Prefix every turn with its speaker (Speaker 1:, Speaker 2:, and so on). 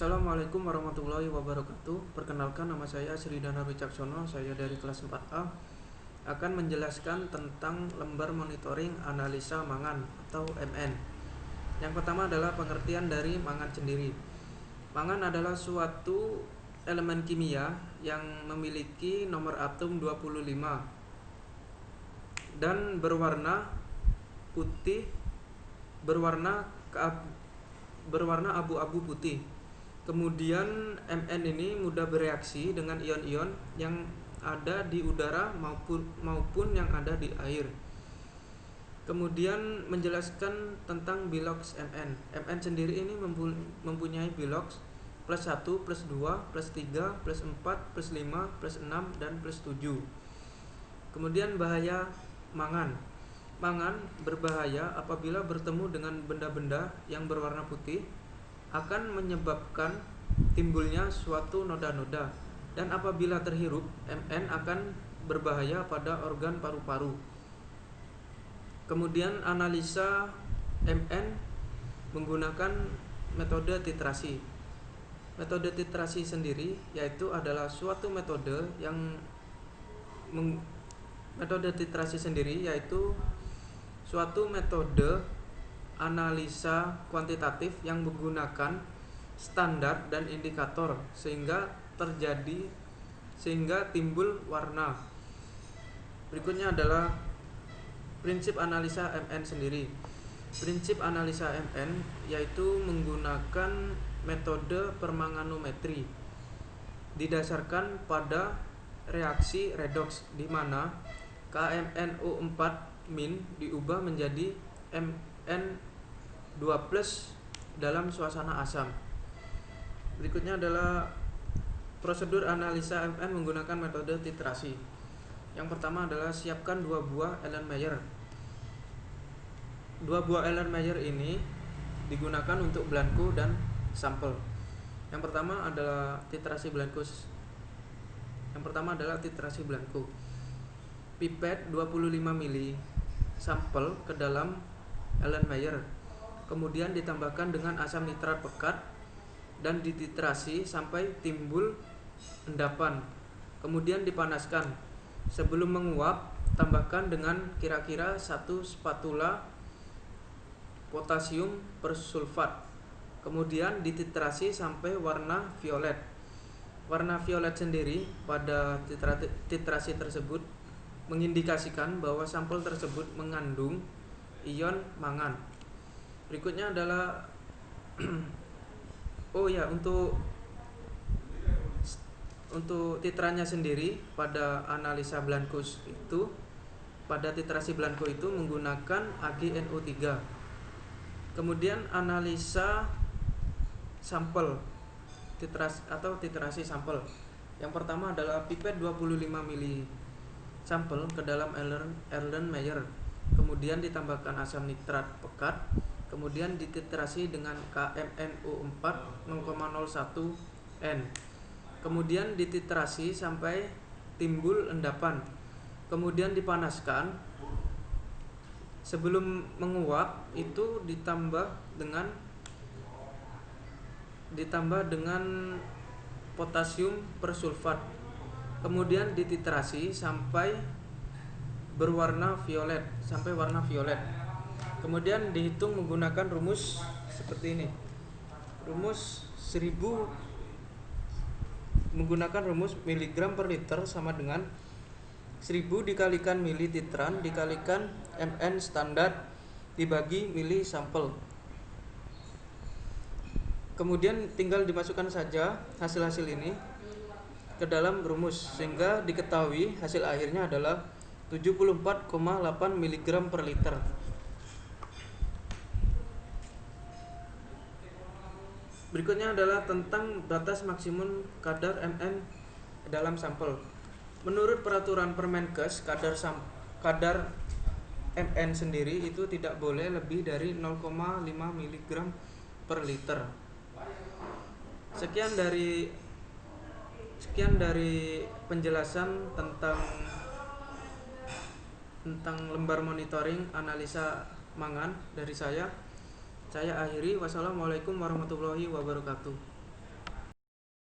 Speaker 1: Assalamualaikum warahmatullahi wabarakatuh. Perkenalkan, nama saya Sridana Wicaksono. Saya dari kelas 4A akan menjelaskan tentang lembar monitoring analisa mangan atau MN. Yang pertama adalah pengertian dari mangan sendiri. Mangan adalah suatu elemen kimia yang memiliki nomor atom 25 dan berwarna putih, berwarna abu-abu putih. Kemudian Mn ini mudah bereaksi dengan ion-ion yang ada di udara maupun yang ada di air. Kemudian menjelaskan tentang bilox Mn. Mn sendiri ini mempunyai bilox plus 1, plus 2, plus 3, plus 4, plus 5, plus 6, dan plus 7. Kemudian bahaya mangan. Mangan berbahaya apabila bertemu dengan benda-benda yang berwarna putih, akan menyebabkan timbulnya suatu noda-noda, dan apabila terhirup, Mn akan berbahaya pada organ paru-paru. Kemudian analisa Mn menggunakan metode titrasi. Metode titrasi sendiri yaitu adalah suatu metode analisa kuantitatif yang menggunakan standar dan indikator sehingga timbul warna. Berikutnya adalah prinsip analisa Mn sendiri. Prinsip analisa Mn yaitu menggunakan metode permanganometri didasarkan pada reaksi redoks, di mana KMnO4- diubah menjadi Mn2+ dalam suasana asam. Berikutnya adalah prosedur analisa Mn menggunakan metode titrasi. Yang pertama adalah siapkan 2 buah Erlenmeyer. 2 buah Erlenmeyer ini digunakan untuk blanko dan sampel. Yang pertama adalah titrasi blanko. Pipet 25 ml sampel ke dalam Erlenmeyer, kemudian ditambahkan dengan asam nitrat pekat dan dititrasi sampai timbul endapan. Kemudian dipanaskan. Sebelum menguap, tambahkan dengan kira-kira 1 spatula potasium persulfat. Kemudian dititrasi sampai warna violet. Warna violet sendiri pada titrasi tersebut mengindikasikan bahwa sampel tersebut mengandung ion mangan. Berikutnya adalah untuk titrannya sendiri pada analisa blancos itu, pada titrasi blanko itu menggunakan AgNO3. Kemudian analisa sampel titrasi sampel. Yang pertama adalah pipet 25 ml sampel ke dalam Erlenmeyer, kemudian ditambahkan asam nitrat pekat, kemudian dititrasi dengan KMnO4 0,01 N, kemudian dititrasi sampai timbul endapan, kemudian dipanaskan. Sebelum menguap itu ditambah dengan potasium persulfat, kemudian dititrasi sampai berwarna violet, kemudian dihitung menggunakan rumus seperti ini. Menggunakan rumus miligram per liter sama dengan 1000 dikalikan mili titran dikalikan Mn standar dibagi mili sampel. Kemudian tinggal dimasukkan saja hasil-hasil ini ke dalam rumus sehingga diketahui hasil akhirnya adalah 74,8 mg per liter. Berikutnya adalah tentang batas maksimum kadar Mn dalam sampel. Menurut peraturan Permenkes, kadar Mn sendiri itu tidak boleh lebih dari 0,5 mg per liter. Sekian dari penjelasan tentang lembar monitoring analisa mangan dari saya. Saya akhiri. Wassalamualaikum warahmatullahi wabarakatuh.